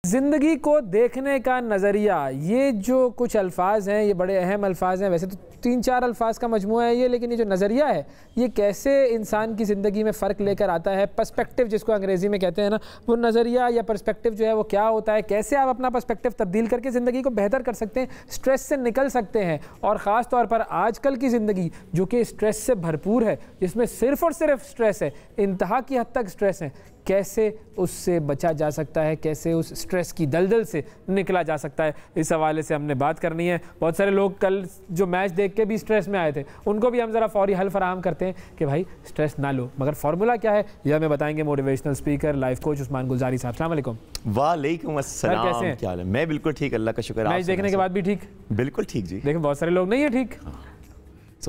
ज़िंदगी को देखने का नज़रिया, ये जो कुछ अल्फाज हैं ये बड़े अहम अल्फाज हैं। वैसे तो 3-4 अल्फाज का मजमूआ है ये, लेकिन ये जो नज़रिया है ये कैसे इंसान की ज़िंदगी में फ़र्क लेकर आता है, पर्सपेक्टिव जिसको अंग्रेज़ी में कहते हैं ना, वो नज़रिया या पर्सपेक्टिव जो है वो क्या होता है, कैसे आप अपना पर्सपेक्टिव तब्दील करके ज़िंदगी को बेहतर कर सकते हैं, स्ट्रेस से निकल सकते हैं। और ख़ास तौर पर आजकल की ज़िंदगी जो कि स्ट्रेस से भरपूर है, जिसमें सिर्फ़ और सिर्फ स्ट्रेस है, इंतहा की हद तक स्ट्रेस है, कैसे उससे बचा जा सकता है, कैसे उस स्ट्रेस की दलदल से निकला जा सकता है, इस हवाले से हमने बात करनी है। बहुत सारे लोग कल जो मैच देख के भी स्ट्रेस में आए थे, उनको भी हम ज़रा फौरी हल फराहम करते हैं कि भाई स्ट्रेस ना लो, मगर फार्मूला क्या है ये हमें बताएंगे motivational speaker, life coach Usman Gulzari साहब। अस्सलाम वालेकुम। वालेकुम अस्सलाम। कैसे हैं? क्या हाल है? मैं बिल्कुल ठीक, अल्लाह का शुक्र। मैच देखने के बाद भी ठीक? बिल्कुल ठीक जी। लेकिन बहुत सारे लोग नहीं है ठीक।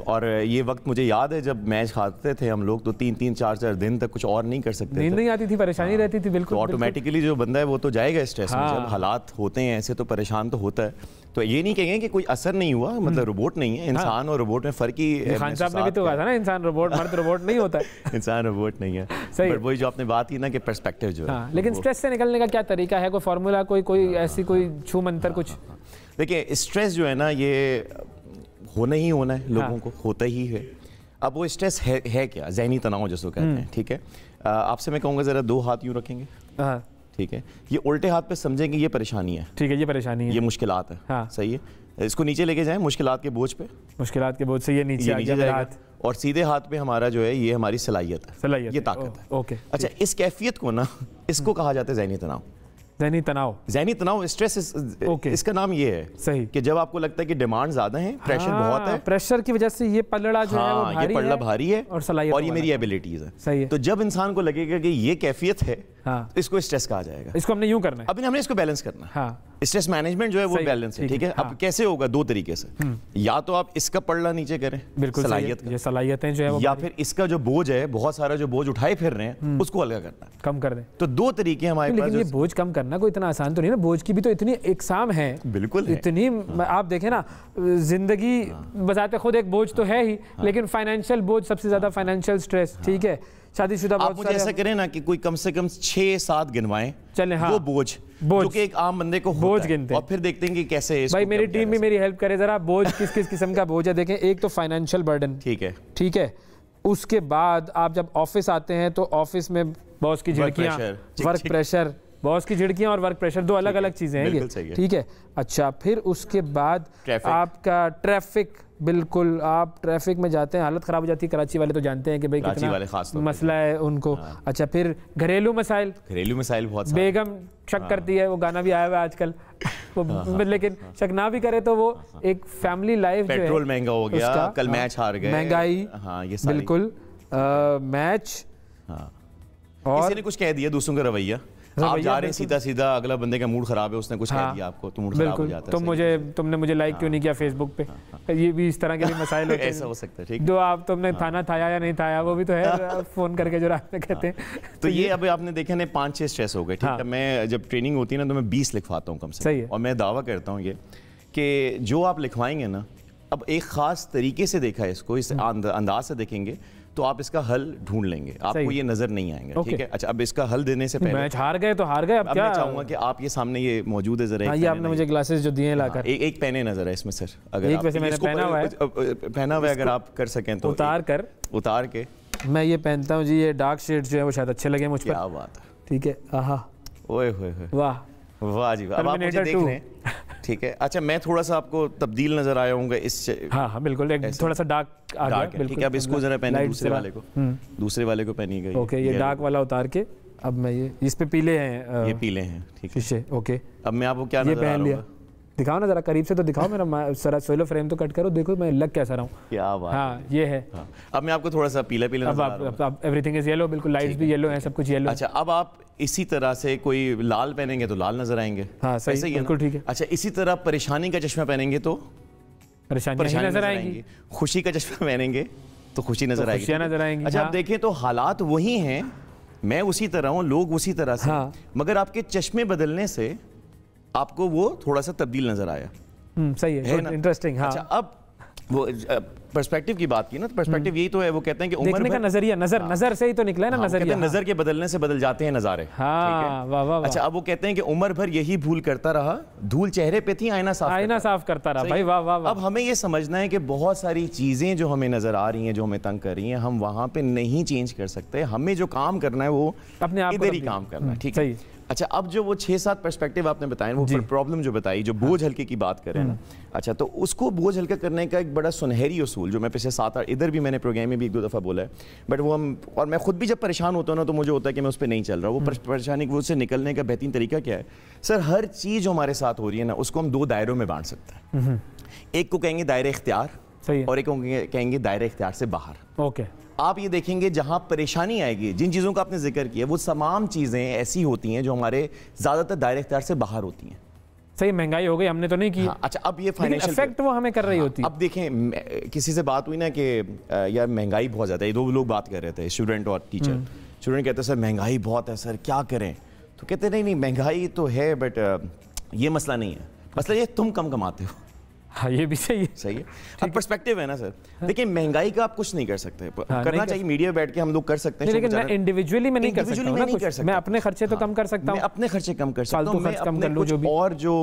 और ये वक्त मुझे याद है जब मैच खाते थे हम लोग तो 3-3, 4-4 दिन तक कुछ और नहीं कर सकते, नींद नहीं आती थी, परेशानी रहती थी। बिल्कुल, तो ऑटोमेटिकली जो बंदा है वो तो जाएगा स्ट्रेस में। जब हालात होते हैं ऐसे तो परेशान तो होता है। तो ये नहीं कहेंगे कि कोई असर नहीं हुआ, मतलब रोबोट नहीं है, इंसान और रोबोट में फ़र्क ही। खान साहब ने भी तो कहा था ना, इंसान रोबोट, मर्द रोबोट नहीं होता है। इंसान रोबोट नहीं है। सही। वही जो आपने बात की ना कि पर्सपेक्टिव जो है। लेकिन स्ट्रेस से निकलने का क्या तरीका है, कोई फार्मूला, कोई ऐसी कोई छू मंतर कुछ? देखिए स्ट्रेस जो है ना ये होना ही होना है, लोगों को होता ही है। अब वो स्ट्रेस है क्या? ज़हनी तनाव जिसको कहते हैं, ठीक है। आपसे मैं कहूँगा ज़रा 2 हाथ यूँ रखेंगे, ठीक है। ये उल्टे हाथ पे समझेंगे ये परेशानी है, ठीक है, ये परेशानी है, ये मुश्किलात है। हाँ। सही है। इसको नीचे लेके जाएं मुश्किलात के बोझ पे, मुश्किलात के बोझ से ये नीचे आ गया हाथ। और सीधे हाथ पे हमारा जो है ये हमारी सलाहियत है, ये ताकत है। ओके। अच्छा, इस कैफियत को ना इसको कहा जाता है ज़हनी तनाव। ज़हनी तनाव, ज़हनी तनाव, स्ट्रेस, इसका नाम ये है। सही। कि जब आपको लगता है कि डिमांड ज़्यादा है, प्रेशर बहुत है, प्रेशर की वजह से ये पलड़ा जो है वो भारी ये पलड़ा भारी है और ये मेरी एबिलिटीज है। सही है। तो जब इंसान को लगेगा कि ये कैफियत है, तो इसको स्ट्रेस कहा जाएगा। इसको हमने यूं करना है, अभी हमने इसको बैलेंस करना है। हाँ। स्ट्रेस मैनेजमेंट जो है वो बैलेंस है, ठीक है। अब कैसे होगा? 2 तरीके से, या तो आप इसका पलड़ा नीचे करें, बिल्कुल सलाहियत का, ये सलाहियतें जो है वो, या फिर इसका जो बोझ है, बहुत सारा जो बोझ उठाए फिर रहे हैं, उसको अलग करना है, कम कर दें। तो 2 तरीके हमारे पास। लेकिन ये बोझ कम करना कोई इतना आसान तो नहीं ना, बोझ की भी तो इतनी इकसाम है। बिल्कुल इतनी, आप देखें ना, जिंदगी बजाते खुद एक बोझ तो है ही, लेकिन फाइनेंशियल बोझ सबसे ज्यादा, फाइनेंशियल स्ट्रेस, ठीक है। शादीशुदा आप मुझे ऐसा करें ना कि कोई कम से कम 6-7 गिनवाएं, चले। हाँ। वो बोझ जो कि एक आम बंदे को बोझ गिनते हैं, और फिर देखते हैं कि कैसे भाई मेरी टीम भी मेरी हेल्प करे जरा, बोझ किस किस किस्म का बोझ है। देखें, एक तो फाइनेंशियल बर्डन, ठीक है, ठीक है। उसके बाद आप जब ऑफिस आते हैं तो ऑफिस में बॉस की झिड़कियां, वर्क प्रेशर, बॉस की झिड़कियां और वर्क प्रेशर 2 अलग अलग चीजें हैं ये, ठीक है। अच्छा, फिर उसके बाद आपका ट्रैफिक, बिल्कुल आप ट्रैफिक में जाते हैं, हालत ख़राब हो जाती है। कराची वाले तो जानते हैं कि भाई कितना मसला है उनको। अच्छा, फिर घरेलू मसाइल बहुत, बेगम शक करती है, वो गाना भी आया हुआ है आजकल लेकिन शक ना भी करे तो वो एक फैमिली लाइफ जो है, पेट्रोल महंगा हो गया, कल मैच हार गए, महंगाई, ये बिल्कुल, मैच, और किसी ने कुछ कह दिया, दूसरों का रवैया, आप जा रहे हैं सीधा सीधा, अगला बंदे का मूड खराब है, उसने कुछ कह दिया आपको, तो मूड खराब हो जाता है। तुमने मुझे लाइक क्यों नहीं किया फेसबुक पे, ये भी इस तरह के भी मसाइल होते हैं। ऐसा हो सकता है, ठीक। दो आप तुमने थाना थाया या नहीं थाया, वो भी तो है, फोन करके जो रात में कहते हैं। तो ये अभी आपने देखा ना 5-6 स्ट्रेस हो गए, ठीक है। मैं जब ट्रेनिंग होती है ना तो मैं 20 लिखवाता हूँ कम से कम, और मैं दावा करता हूँ ये कि जो आप लिखवाएंगे ना, अब एक खास तरीके से देखा है इसको, इस अंदाज से देखेंगे तो आप इसका हल ढूंढ लेंगे, आपको ये नजर नहीं आएंगे, ठीक है। अच्छा, अब इसका हल देने से पहले, मैच हार गए तो हार गए, अब क्या, मैं चाहूंगा कि आप ये सामने ये मौजूद है जरा, ये आपने मुझे ग्लासेस जो दिए लाकर, एक पेन है नजर है इसमें सर, अगर एक वैसे मैंने पहना हुआ है, अगर आप कर सकें तो उतार के मैं ये पहनता हूँ जी, ये डार्क शेड जो है वो शायद अच्छे लगे मुझ पर। क्या बात है, ठीक है। आहा, ओए वाह वाह जी, अब आप मुझे देख रहे हैं, ठीक है। अच्छा, मैं थोड़ा सा आपको तब्दील नजर आया हूँ इस, हाँ बिल्कुल, एक थोड़ा सा डार्क आ गया, ठीक है। अब इसको जरा पहने, दूसरे वाले को पहनिएगा। ओके, ये डार्क वाला उतार के, अब मैं ये, इस पे पीले हैं, ये पीले हैं, ठीक है, शीशे। ओके, अब मैं आपको क्या नजर आ रहा हूँ, दिखाओ ना जरा करीब से, तो दिखाओ मेरा सारा सोलो फ्रेम तो कट करो, देखो मैं लग कैसा रहा हूँ। क्या बात, हाँ ये है। अब मैं आपको थोड़ा सा पीला नजर आ रहा हूँ, एवरीथिंग इज येलो, बिल्कुल, लाइट्स भी येलो हैं, सब कुछ येलो। अच्छा, अब आप इसी तरह से कोई लाल पहनेंगे तो लाल नजर आएंगे, हाँ सही, बिल्कुल ठीक है। अच्छा, इसी तरह परेशानी का चश्मा पहनेंगे तो परेशानी नजर आएंगी, खुशी का चश्मा पहनेंगे तो खुशी नजर आएगी। अच्छा, आप देखें तो हालात वही हैं, मैं उसी तरह हूँ, लोग उसी तरह से, मगर आपके चश्मे बदलने से आपको वो थोड़ा सा तब्दील नजर आया। सही है, इंटरेस्टिंग। हाँ। अच्छा, अब वो पर्सपेक्टिव की बात की ना, तो पर्सपेक्टिव यही तो है, वो कहते हैं कि उम्र देखने का नजरिया, नजर से ही तो निकला है ना नजरिया। नजर के बदलने से बदल जाते हैं नजारे। हाँ, वाह वाह। अच्छा, अब वो कहते हैं कि उम्र भर यही भूल करता रहा, धूल चेहरे पे थी आईना साफ करता रहा। भाई वाह वाह। अब हमें ये समझना है कि बहुत सारी चीजें जो हमें नजर आ रही हैं, जो हमें तंग कर रही हैं, हम वहां पे नहीं चेंज कर सकते। हमें जो काम करना है वो अपने आप इधर ही काम करना है, ठीक है। अच्छा, अब जो वो 6-7 पर्सपेक्टिव आपने बताए, वो प्रॉब्लम जो बताई, जो बोझ हल्के की बात करें ना, अच्छा, तो उसको बोझ हल्का करने का एक बड़ा सुनहरी उसूल जो मैं पिछले 7-8 इधर भी मैंने प्रोग्राम में भी 1-2 दफ़ा बोला है, बट वो हम, और मैं खुद भी जब परेशान होता हूँ ना, तो मुझे होता है कि मैं उस पर नहीं चल रहा। वो परेशानी वो उससे निकलने का बेहतरीन तरीका क्या है सर? हर चीज़ जो हमारे साथ हो रही है ना, उसको हम 2 दायरों में बांट सकते हैं। एक को कहेंगे दायरे इख्तियार, और एक को कहेंगे दायरे इख्तियार से बाहर। ओके, आप ये देखेंगे जहां परेशानी आएगी, जिन चीज़ों का आपने जिक्र किया, वो तमाम चीज़ें ऐसी होती हैं जो हमारे ज़्यादातर दायरे इख्तियार से बाहर होती हैं। सही, महंगाई हो गई, हमने तो नहीं की। हाँ, अच्छा, अब ये फाइनेंशियल इफेक्ट वो हमें कर रही होती है। अब देखें, किसी से बात हुई ना कि यार महंगाई बहुत ज़्यादा है, 2 लोग बात कर रहे थे, स्टूडेंट और टीचर। स्टूडेंट कहते सर महंगाई बहुत है सर, क्या करें? तो कहते नहीं महंगाई तो है, बट ये मसला नहीं है, मसला ये तुम कम कमाते हो। हाँ, ये भी सही है। सही है। अब पर्सपेक्टिव है ना सर। देखिए, महंगाई का आप कुछ नहीं कर सकते, करना चाहिए मीडिया बैठ के हम लोग कर सकते हैं, लेकिन मैं इंडिविजुअली में नहीं कर सकता। मैं अपने खर्चे तो कम कर सकता हूँ, अपने खर्चे कम कर सकता हूँ, मैं अपने कुछ और जो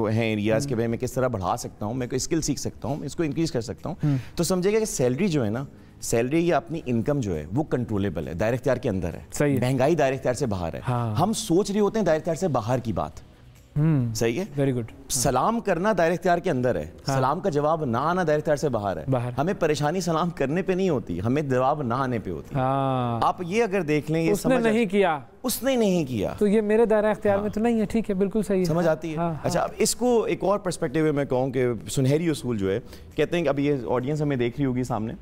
हैं एरियाज के बारे में किस तरह बढ़ा सकता हूँ, मैं कोई स्किल सीख सकता हूँ, इसको इंक्रीज कर सकता हूँ। तो समझिएगा कि सैलरी जो है ना, सैलरी या अपनी इनकम जो है वो कंट्रोलेबल है, दायरे इख्तियार के अंदर है। महंगाई दायरे इख्तियार से बाहर है। हम सोच रहे होते हैं दायरे इख्तियार से बाहर की बात। सही है, वेरी गुड। सलाम करना दायरे इख्तियार के अंदर है। सलाम का जवाब ना आना दायरे इख्तियार से बाहर है। हमें परेशानी सलाम करने पे नहीं होती, हमें जवाब ना आने पे होती है। आप ये अगर देख लें, ये उसने नहीं किया, उसने नहीं किया, तो ये मेरे दायरे इख्तियार में तो नहीं है। ठीक है, बिल्कुल सही है, समझ आती है। अच्छा, अब इसको एक और पर्सपेक्टिव में मैं कहूँ कि सुनहरी उसूल जो है, कहते हैं कि अब ये ऑडियंस हमें देख रही होगी सामने,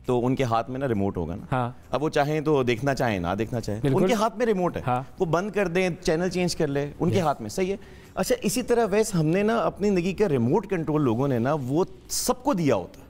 तो उनके हाथ में ना रिमोट होगा ना। अब वो चाहें तो देखना चाहें ना देखना चाहें, उनके हाथ में रिमोट है। वो बंद कर दें, चैनल चेंज कर ले, उनके हाथ में। सही है। अच्छा, इसी तरह वैसे हमने ना अपनी जिंदगी का रिमोट कंट्रोल लोगों ने ना वो सबको दिया होता।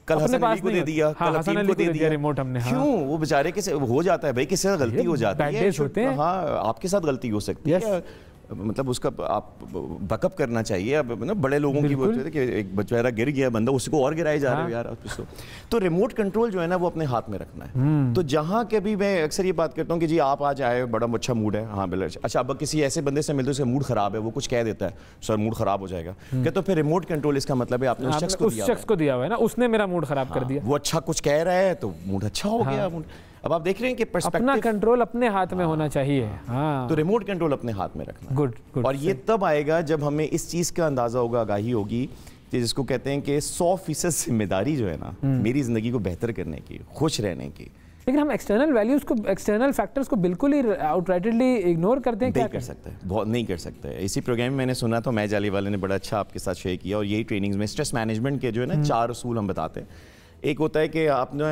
कल हसन अली को दे दिया, कल हसन को दे दिया रिमोट हमने। क्यों? वो बेचारे के हो जाता है भाई, किसी से गलती हो जाती है। हाँ, आपके साथ गलती हो सकती है, मतलब उसका आप बैकअप करना चाहिए। अब ना बड़े लोगों की बोलते थे कि एक बेचारा गिर गया बंदा, उसको और गिराए जा रहे हो यार उसको। तो रिमोट कंट्रोल जो है ना वो अपने हाथ में रखना है। तो जहाँ कभी मैं अक्सर ये बात करता हूँ कि जी आप आज आए, बड़ा अच्छा मूड है, हाँ बिल्कुल अच्छा। अब किसी ऐसे बंदे से मिलते उसका मूड खराब है, वो कुछ कह देता है, सर मूड खराब हो जाएगा, क्या तो फिर रिमोट कंट्रोल इसका मतलब है आपने उस शख्स को दिया हुआ है ना, उसने मेरा मूड खराब कर दिया। वो अच्छा कुछ कह रहा है तो मूड अच्छा हो गया। अब आप देख रहे हैं कि अपना कंट्रोल अपने हाथ में होना चाहिए। हाँ, तो रिमोट कंट्रोल अपने हाथ में रखना। गुड। और ये तब आएगा जब हमें इस चीज़ का अंदाज़ा होगा, आगाही होगी, कि जिसको कहते हैं कि 100% जिम्मेदारी जो है ना मेरी ज़िंदगी को बेहतर करने की, खुश रहने की। लेकिन हम एक्सटर्नल वैल्यूज़ को, एक्सटर्नल फैक्टर्स को बिल्कुल ही आउटराइटली इग्नोर करते हैं। नहीं कर सकते, बहुत नहीं कर सकते। इसी प्रोग्राम में मैंने सुना था, मैज अली वाले ने बड़ा अच्छा आपके साथ शेयर किया, और यही ट्रेनिंग्स में स्ट्रेस मैनेजमेंट के जो है ना 4 उसूल हम बताते हैं। एक होता है कि आपने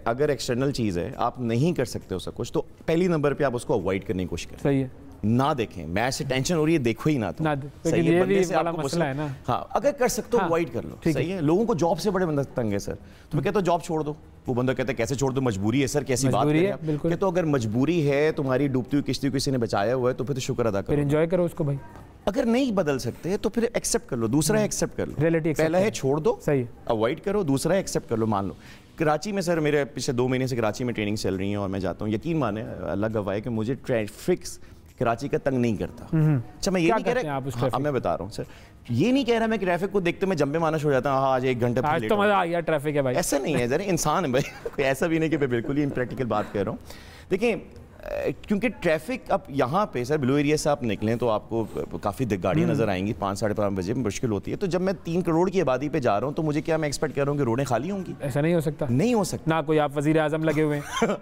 अगर एक्सटर्नल चीज़ है, आप नहीं कर सकते उसका कुछ, तो पहली नंबर पे आप उसको अवॉइड करने की कोशिश करें। सही है, ना देखें, मैच से टेंशन हो रही है, देखो ही ना। तो सही है, बंदे से आपको मसला है ना। हाँ, अगर कर सकते हो अवॉइड कर लो। सही है। लोगों को जॉब से बड़े बंदा तंग है सर, तो मैं कहता हूँ जॉब छोड़ दो। वो बंदा कहता है कैसे छोड़ दो, मजबूरी है सर, कैसी बात है। तो अगर मजबूरी है, तुम्हारी डूबती हुई किश्ती किसी ने बचाया हुआ है, तो फिर तो शुक्र अदा करो, एंजॉय करो उसको भाई। अगर नहीं बदल सकते तो फिर एक्सेप्ट कर लो, दूसरा है एक्सेप्ट कर लो। पहला है छोड़ दो, सही, अवॉइड करो, दूसरा है एक्सेप्ट कर लो, मान लो। कराची में सर मेरे पिछले 2 महीने से कराची में ट्रेनिंग चल रही है, और मैं जाता हूँ, यकीन माने अल्लाह गवाह है कि मुझे ट्रैफिक कराची का तंग नहीं करता। अच्छा, मैं ये नहीं कह रहा, हाँ मैं बता रहा हूँ सर, ये नहीं कह रहा मैं ट्रैफिक को देखते मैं जंबे माना हो जाता हूँ, हाँ आज 1 घंटे आज तो मजा आ गया ट्रैफिक है भाई। ऐसा नहीं है, जरा इंसान है भाई, ऐसा भी नहीं कि मैं बिल्कुल ही इम्प्रैक्टिकल बात कर रहा हूँ। देखिए, क्योंकि ट्रैफिक अब यहाँ पे सर ब्लू एरिया से आप निकलें तो आपको काफ़ी गाड़ियाँ नज़र आएंगी, 5-5:30 बजे मुश्किल होती है। तो जब मैं 3 करोड़ की आबादी पे जा रहा हूँ, तो मुझे क्या मैं एक्सपेक्ट कर रहा हूँ कि रोडें खाली होंगी? ऐसा नहीं हो सकता, नहीं हो सकता ना, कोई आप वज़ीर आज़म लगे हुए हैं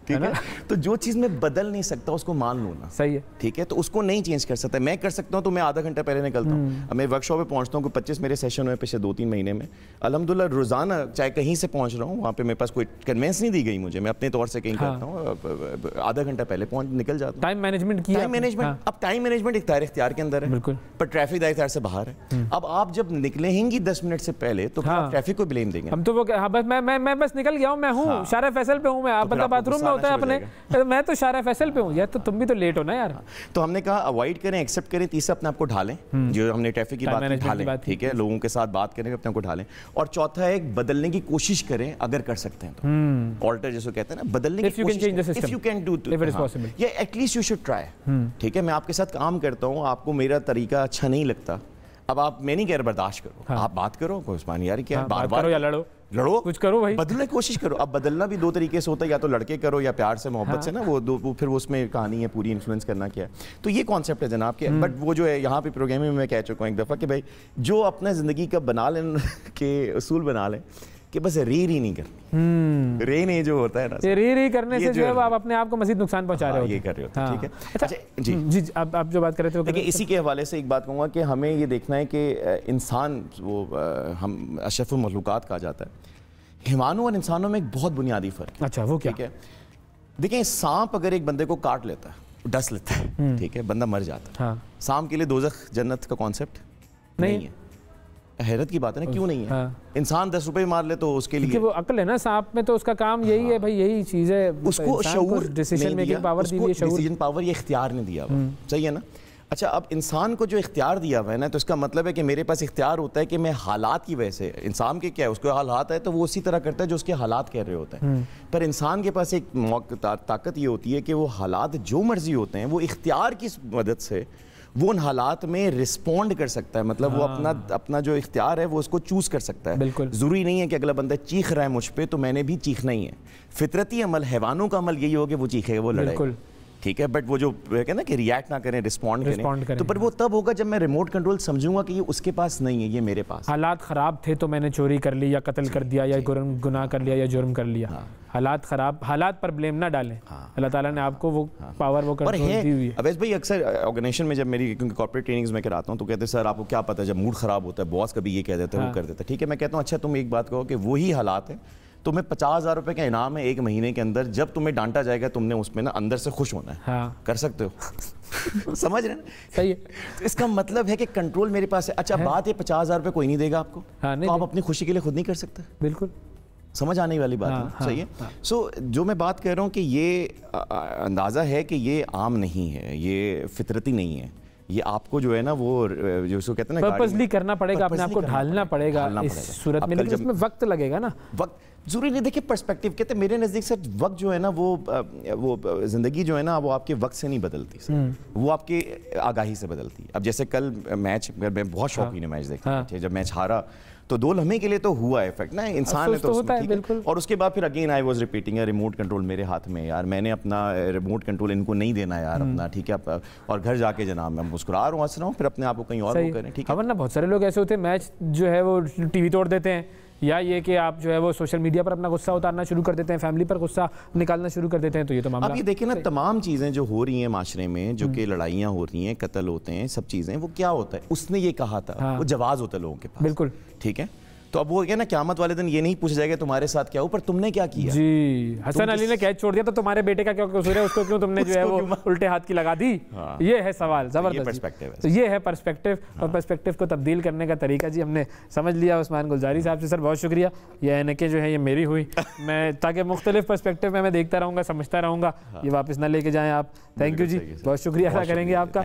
ठीक है। तो जो चीज़ मैं बदल नहीं सकता उसको मान लो ना, सही है, ठीक है। तो उसको नहीं चेंज कर सकता। मैं कर सकता हूँ तो मैं आधा घंटा पहले निकलता हूँ। अब मैं वर्कशॉप पे पहुँचता हूँ, 25 मेरे सेशन हुए पिछले 2-3 महीने में, अल्हम्दुलिल्लाह रोज़ाना चाहे कहीं से पहुँच रहा हूँ, वहाँ पे मेरे पास कोई कन्वेंस नहीं दी गई मुझे, मैं अपने तौर से कहीं करता हूँ, आधा घंटा पहले निकल जाता हूँ। टाइम मैनेजमेंट किया, टाइम मैनेजमेंट। अब टाइम मैनेजमेंट एक दायरे इख्तियार के अंदर है बिल्कुल, पर ट्रैफिक दायरे इख्तियार से बाहर है। अब आप जब निकलेंगी 10 मिनट से पहले तो ट्रैफिक को ब्लेम देंगे। हम तो वो बस मैं बस निकल गया हूँ, मैं हूँ शारा फैसल पे हूँ, मैं आप बाथरूम में होता है अपने, मैं तो शारा फैसल पे हूँ यार, तो तुम भी तो लेट हो ना यार। तो हमने कहा अवॉइड करें, एक्सेप्ट करें, तीसरा अपने आप को ढालें, जो हमने ट्रैफिक की बात ढालें, ठीक है, लोगों के साथ बात करें, अपने आप को ढालें। और चौथा है बदलने की कोशिश करें अगर कर सकते हैं तो, ऑल्टर जिसको कहते हैं ना, बदलने की कोशिश, इफ यू कैन डू, या एटलीस्ट यू शुड ट्राई। ठीक है, मैं आपके साथ काम करता हूँ, आपको मेरा तरीका अच्छा नहीं लगता, अब आप, मैं नहीं कह रहा बर्दाश्त करो, हाँ। आप बात करो, कोई उस्मान यार क्या, बार बार या लड़ो, कुछ करो भाई, बदलने की कोशिश करो। अब बदलना भी दो तरीके से होता है, या तो लड़के करो या प्यार से मोहब्बत, हाँ। से ना, वो फिर उसमें कहानी है पूरी, इन्फ्लुएंस करना क्या है। तो ये कॉन्सेप्ट है जनाब के, बट वो जो है यहाँ पे प्रोग्राम में मैं कह चुका हूँ एक दफ़ा कि भाई जो अपना ज़िंदगी का बना लें के उसूल बना लें कि बस री नहीं करनी, रे नहीं जो होता है ना, री करने से जो है आप अपने आप को मज़ीद नुकसान पहुंचा रहे हो, ये कर रहे हो, ठीक है। अच्छा जी, आप जो बात कर रहे थे, देखिए इसी के हवाले से एक बात कहूँगा कि हमें ये देखना है कि इंसान, वो हम अशरफुल मखलूक़ात कहा जाता है, हैवानों और इंसानों में एक बहुत बुनियादी फ़र्क है। अच्छा, वो क्या? ठीक है, देखिए सांप अगर एक बंदे को काट लेता है, डस लेता है, ठीक है, बंदा मर जाता है, सांप के लिए दोज़ख जन्नत का कॉन्सेप्ट नहीं है। हैरत की बात है ना, क्यों नहीं है? हाँ। इंसान 10 रुपए मार ले तो उसके लिए, वो अक्ल है ना सांप में, तो उसका काम यही है भाई, यही चीज है, उसको शऊर, डिसीजन मेकिंग पावर दी है, डिसीजन पावर, ये इख्तियार नहीं दिया हुआ, सही है ना। अच्छा, अब इंसान को जो इख्तियार दिया हुआ है ना, तो इसका मतलब है कि मेरे पास इख्तियार होता है कि मैं हालात की वजह से, इंसान के क्या है, उसको हालात है तो वो उसी तरह करता है जो उसके हालात कह रहे होते हैं, पर इंसान के पास एक ताकत ये होती है कि वो हालात जो मर्जी होते हैं, वो इख्तियार की मदद से वो उन हालात में रिस्पॉन्ड कर सकता है, मतलब वो अपना जो इख्तियार है वो उसको चूज़ कर सकता है। बिल्कुल ज़रूरी नहीं है कि अगला बंदा चीख रहा है मुझ पे तो मैंने भी चीखना ही है। फितरती अमल, हैवानों का अमल यही हो कि वो चीखेगा, वो लड़ेगा, ठीक है, बट वो जो कहते ना कि रिएक्ट ना करें, रिस्पॉन्ड करें, तो पर वो तब होगा जब मैं रिमोट कंट्रोल समझूंगा कि ये उसके पास नहीं है, ये मेरे पास। हालात ख़राब थे तो मैंने चोरी कर ली या कत्ल कर दिया या गुनाह कर लिया या जुर्म कर लिया। हाँ। हालात ख़राब, हालात पर ब्लेम ना डालें। हाँ। अल्लाह ताला ने आपको वो पावर, वो कंट्रोल दी हुई है। अवैस भाई, अक्सर ऑर्गेनाइजेशन में जब मेरी, क्योंकि कॉर्पोरेट ट्रेनिंग्स में कराता हूँ, तो कहते हैं सर आपको क्या पता है जब मूड ख़राब होता है, बॉस कभी ये कह देता है, वो कर देता है, ठीक है, मैं कहता हूँ अच्छा तुम एक बात कहो कि वही हालात है, तुम्हें 50,000 रुपए का इनाम है 1 महीने के अंदर, जब तुम्हें डांटा जाएगा तुमने उसमें ना अंदर से खुश होना है। हाँ। कर सकते हो समझ रहे हैं? सही है। तो इसका मतलब है कि कंट्रोल मेरे पास है। अच्छा, बात है 50,000 रुपए कोई नहीं देगा आपको, हाँ, नहीं तो आप अपनी खुशी के लिए खुद नहीं कर सकते। बिल्कुल समझ आने वाली बात है ना, सही है। सो जो मैं बात कर रहा हूँ कि ये अंदाज़ा है कि ये आम नहीं है, ये फितरती नहीं है, ये आपको जो है ना वो जो उसको कहते हैं ना, पर्पसली करना पड़ेगा, अपने आप को ढालना पड़ेगा इस सूरत में, लेकिन उसमें वक्त लगेगा ना। वक्त जरूरी नहीं, देखिए पर्सपेक्टिव कहते हैं, मेरे नज़दीक से वक्त जो है ना वो ज़िंदगी जो है ना वो आपके वक्त से नहीं बदलती, वो आपके आगाही से बदलती है। अब जैसे कल मैच, मैं बहुत शौकीन है मैच देखने के, जब मैच हारा तो 2 लम्हे के लिए तो हुआ इफेक्ट ना, इंसान है तो होता है, बिल्कुल। और उसके बाद फिर again I was repeating, remote control मेरे हाथ में यार, मैंने अपना रिमोट कंट्रोल इनको नहीं देना यार अपना, ठीक है, और घर जाके जनाब मैं मुस्कुरा रहा हूँ, हंस रहा हूँ, फिर अपने आप को कहीं और वो करें, ठीक है। वरना बहुत सारे लोग ऐसे होते हैं, मैच जो है वो टीवी तोड़ देते हैं, या ये कि आप जो है वो सोशल मीडिया पर अपना गुस्सा उतारना शुरू कर देते हैं, फैमिली पर गुस्सा निकालना शुरू कर देते हैं, तो ये तो मामला। अब ये देखिए ना, तमाम चीज़ें जो हो रही हैं माशरे में, जो कि लड़ाइयाँ हो रही हैं, कत्ल होते हैं, सब चीज़ें, वो क्या होता है, उसने ये कहा था, वो जवाब होता है लोगों के पास, बिल्कुल, ठीक है। तो अब वो क्या ना, क़यामत वाले दिन ये नहीं पूछा जाएगा तुम्हारे साथ क्या हो, पर तुमने क्या किया। जी, हसन अली ने कैच छोड़ दिया तो तुम्हारे बेटे का क्या कसूर है, उसको क्यों तुमने जो है वो उल्टे हाथ की लगा दी। हाँ। ये है सवाल, जबरदस्त पर्सपेक्टिव है। तो ये है पर्सपेक्टिव, और पर्सपेक्टिव को तब्दील करने का तरीका जी हमने समझ लिया उस्मान गुलजारी साहब से। सर बहुत शुक्रिया, ये ऐनकें जो है ये मेरी हुई, मैं ताकि मुख्तलिफ पर्सपेक्टिव में मैं देखता रहूँगा, समझता रहूँगा, ये वापस ना लेके जाएँ आप। थैंक यू जी, बहुत शुक्रिया अदा करेंगे आपका।